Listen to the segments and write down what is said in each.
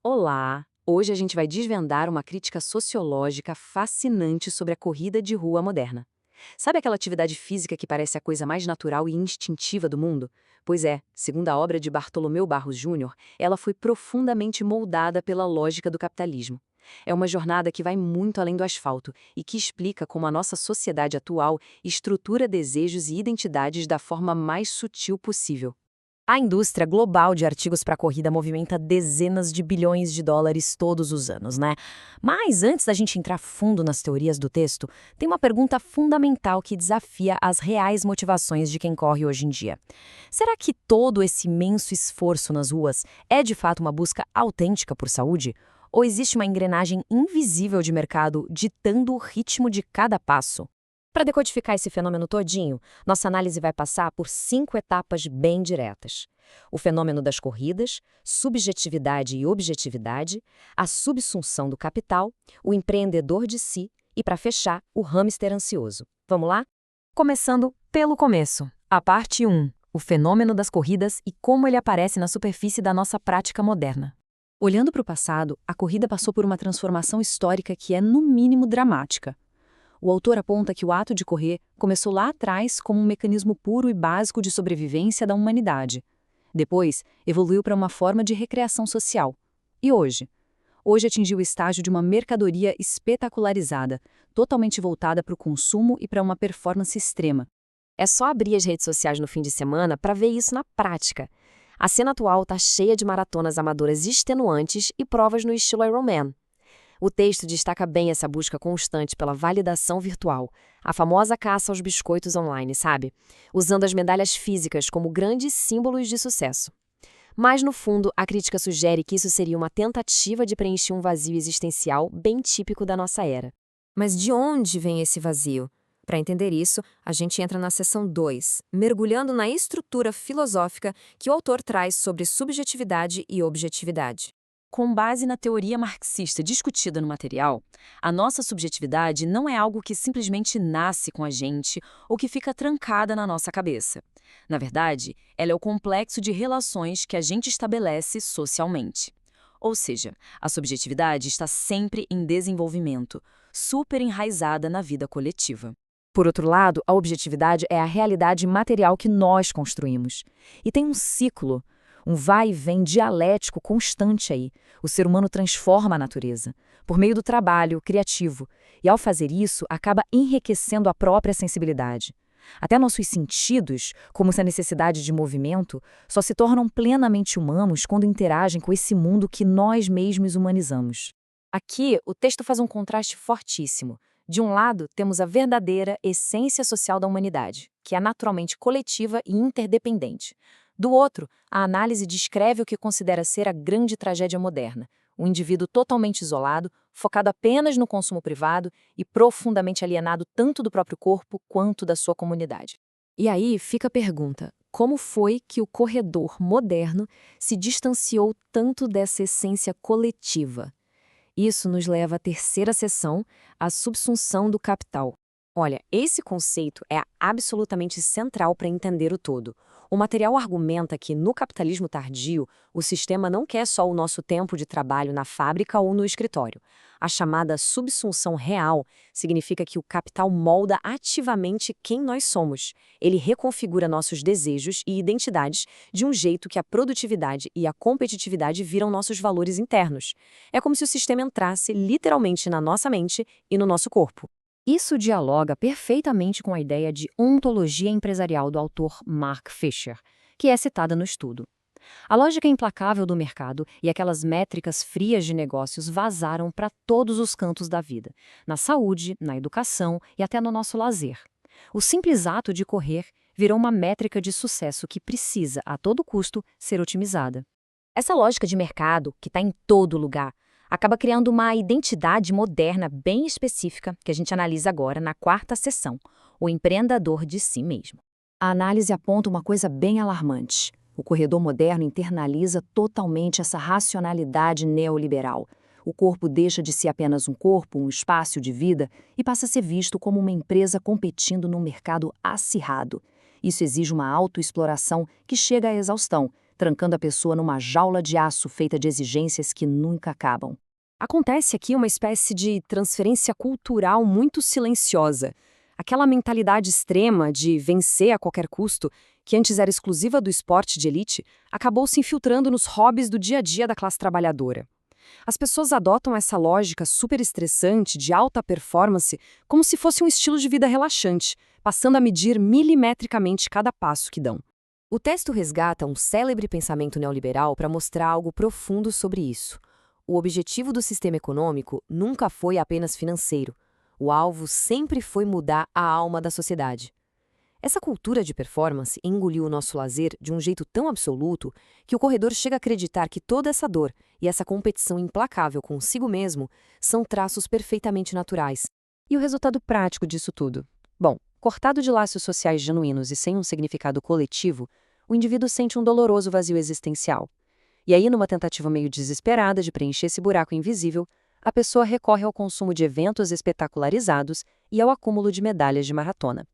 Olá! Hoje a gente vai desvendar uma crítica sociológica fascinante sobre a corrida de rua moderna. Sabe aquela atividade física que parece a coisa mais natural e instintiva do mundo? Pois é, segundo a obra de Bartolomeu Barros Júnior, ela foi profundamente moldada pela lógica do capitalismo. É uma jornada que vai muito além do asfalto e que explica como a nossa sociedade atual estrutura desejos e identidades da forma mais sutil possível. A indústria global de artigos para corrida movimenta dezenas de bilhões de dólares todos os anos, né? Mas antes da gente entrar fundo nas teorias do texto, tem uma pergunta fundamental que desafia as reais motivações de quem corre hoje em dia. Será que todo esse imenso esforço nas ruas é de fato uma busca autêntica por saúde? Ou existe uma engrenagem invisível de mercado ditando o ritmo de cada passo? Para decodificar esse fenômeno todinho, nossa análise vai passar por 5 etapas bem diretas. O fenômeno das corridas, subjetividade e objetividade, a subsunção do capital, o empreendedor de si e, para fechar, o hamster ansioso. Vamos lá? Começando pelo começo. A parte 1. O fenômeno das corridas e como ele aparece na superfície da nossa prática moderna. Olhando para o passado, a corrida passou por uma transformação histórica que é, no mínimo, dramática. O autor aponta que o ato de correr começou lá atrás como um mecanismo puro e básico de sobrevivência da humanidade. Depois, evoluiu para uma forma de recreação social. E hoje? Hoje atingiu o estágio de uma mercadoria espetacularizada, totalmente voltada para o consumo e para uma performance extrema. É só abrir as redes sociais no fim de semana para ver isso na prática. A cena atual está cheia de maratonas amadoras extenuantes e provas no estilo Ironman. O texto destaca bem essa busca constante pela validação virtual, a famosa caça aos biscoitos online, sabe? Usando as medalhas físicas como grandes símbolos de sucesso. Mas, no fundo, a crítica sugere que isso seria uma tentativa de preencher um vazio existencial bem típico da nossa era. Mas de onde vem esse vazio? Para entender isso, a gente entra na seção 2, mergulhando na estrutura filosófica que o autor traz sobre subjetividade e objetividade. Com base na teoria marxista discutida no material, a nossa subjetividade não é algo que simplesmente nasce com a gente ou que fica trancada na nossa cabeça. Na verdade, ela é o complexo de relações que a gente estabelece socialmente. Ou seja, a subjetividade está sempre em desenvolvimento, super enraizada na vida coletiva. Por outro lado, a objetividade é a realidade material que nós construímos. E tem um ciclo, um vai e vem dialético constante aí. O ser humano transforma a natureza, por meio do trabalho criativo, e ao fazer isso, acaba enriquecendo a própria sensibilidade. Até nossos sentidos, como essa necessidade de movimento, só se tornam plenamente humanos quando interagem com esse mundo que nós mesmos humanizamos. Aqui, o texto faz um contraste fortíssimo. De um lado, temos a verdadeira essência social da humanidade, que é naturalmente coletiva e interdependente. Do outro, a análise descreve o que considera ser a grande tragédia moderna, um indivíduo totalmente isolado, focado apenas no consumo privado e profundamente alienado tanto do próprio corpo quanto da sua comunidade. E aí fica a pergunta: como foi que o corredor moderno se distanciou tanto dessa essência coletiva? Isso nos leva à terceira seção, a subsunção do capital. Olha, esse conceito é absolutamente central para entender o todo. O material argumenta que, no capitalismo tardio, o sistema não quer só o nosso tempo de trabalho na fábrica ou no escritório. A chamada subsunção real significa que o capital molda ativamente quem nós somos. Ele reconfigura nossos desejos e identidades de um jeito que a produtividade e a competitividade viram nossos valores internos. É como se o sistema entrasse literalmente na nossa mente e no nosso corpo. Isso dialoga perfeitamente com a ideia de ontologia empresarial do autor Mark Fisher, que é citada no estudo. A lógica implacável do mercado e aquelas métricas frias de negócios vazaram para todos os cantos da vida, na saúde, na educação e até no nosso lazer. O simples ato de correr virou uma métrica de sucesso que precisa, a todo custo, ser otimizada. Essa lógica de mercado, que está em todo lugar, acaba criando uma identidade moderna bem específica que a gente analisa agora na quarta seção, o empreendedor de si mesmo. A análise aponta uma coisa bem alarmante. O corredor moderno internaliza totalmente essa racionalidade neoliberal. O corpo deixa de ser apenas um corpo, um espaço de vida, e passa a ser visto como uma empresa competindo num mercado acirrado. Isso exige uma autoexploração que chega à exaustão, trancando a pessoa numa jaula de aço feita de exigências que nunca acabam. Acontece aqui uma espécie de transferência cultural muito silenciosa. Aquela mentalidade extrema de vencer a qualquer custo, que antes era exclusiva do esporte de elite, acabou se infiltrando nos hobbies do dia a dia da classe trabalhadora. As pessoas adotam essa lógica super estressante de alta performance como se fosse um estilo de vida relaxante, passando a medir milimetricamente cada passo que dão. O texto resgata um célebre pensamento neoliberal para mostrar algo profundo sobre isso. O objetivo do sistema econômico nunca foi apenas financeiro. O alvo sempre foi mudar a alma da sociedade. Essa cultura de performance engoliu o nosso lazer de um jeito tão absoluto que o corredor chega a acreditar que toda essa dor e essa competição implacável consigo mesmo são traços perfeitamente naturais. E o resultado prático disso tudo? Bom, cortado de laços sociais genuínos e sem um significado coletivo, o indivíduo sente um doloroso vazio existencial. E aí, numa tentativa meio desesperada de preencher esse buraco invisível, a pessoa recorre ao consumo de eventos espetacularizados e ao acúmulo de medalhas de maratona.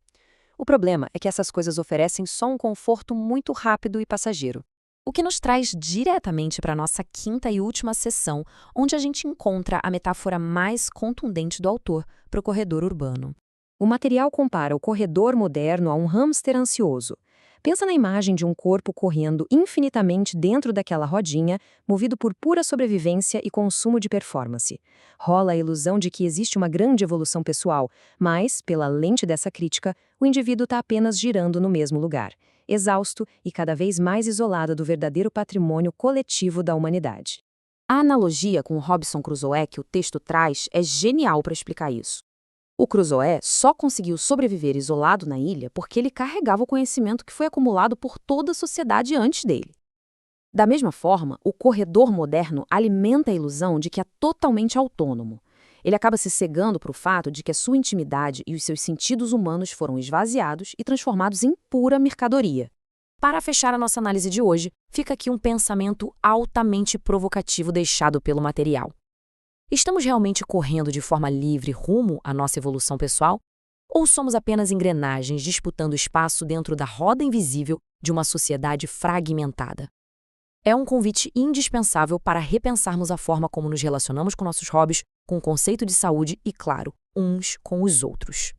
O problema é que essas coisas oferecem só um conforto muito rápido e passageiro. O que nos traz diretamente para a nossa quinta e última sessão, onde a gente encontra a metáfora mais contundente do autor para o corredor urbano. O material compara o corredor moderno a um hamster ansioso. Pensa na imagem de um corpo correndo infinitamente dentro daquela rodinha, movido por pura sobrevivência e consumo de performance. Rola a ilusão de que existe uma grande evolução pessoal, mas, pela lente dessa crítica, o indivíduo está apenas girando no mesmo lugar, exausto e cada vez mais isolado do verdadeiro patrimônio coletivo da humanidade. A analogia com Robinson Crusoe que o texto traz é genial para explicar isso. O Crusoe só conseguiu sobreviver isolado na ilha porque ele carregava o conhecimento que foi acumulado por toda a sociedade antes dele. Da mesma forma, o corredor moderno alimenta a ilusão de que é totalmente autônomo. Ele acaba se cegando para o fato de que a sua intimidade e os seus sentidos humanos foram esvaziados e transformados em pura mercadoria. Para fechar a nossa análise de hoje, fica aqui um pensamento altamente provocativo deixado pelo material. Estamos realmente correndo de forma livre rumo à nossa evolução pessoal? Ou somos apenas engrenagens disputando espaço dentro da roda invisível de uma sociedade fragmentada? É um convite indispensável para repensarmos a forma como nos relacionamos com nossos hobbies, com o conceito de saúde e, claro, uns com os outros.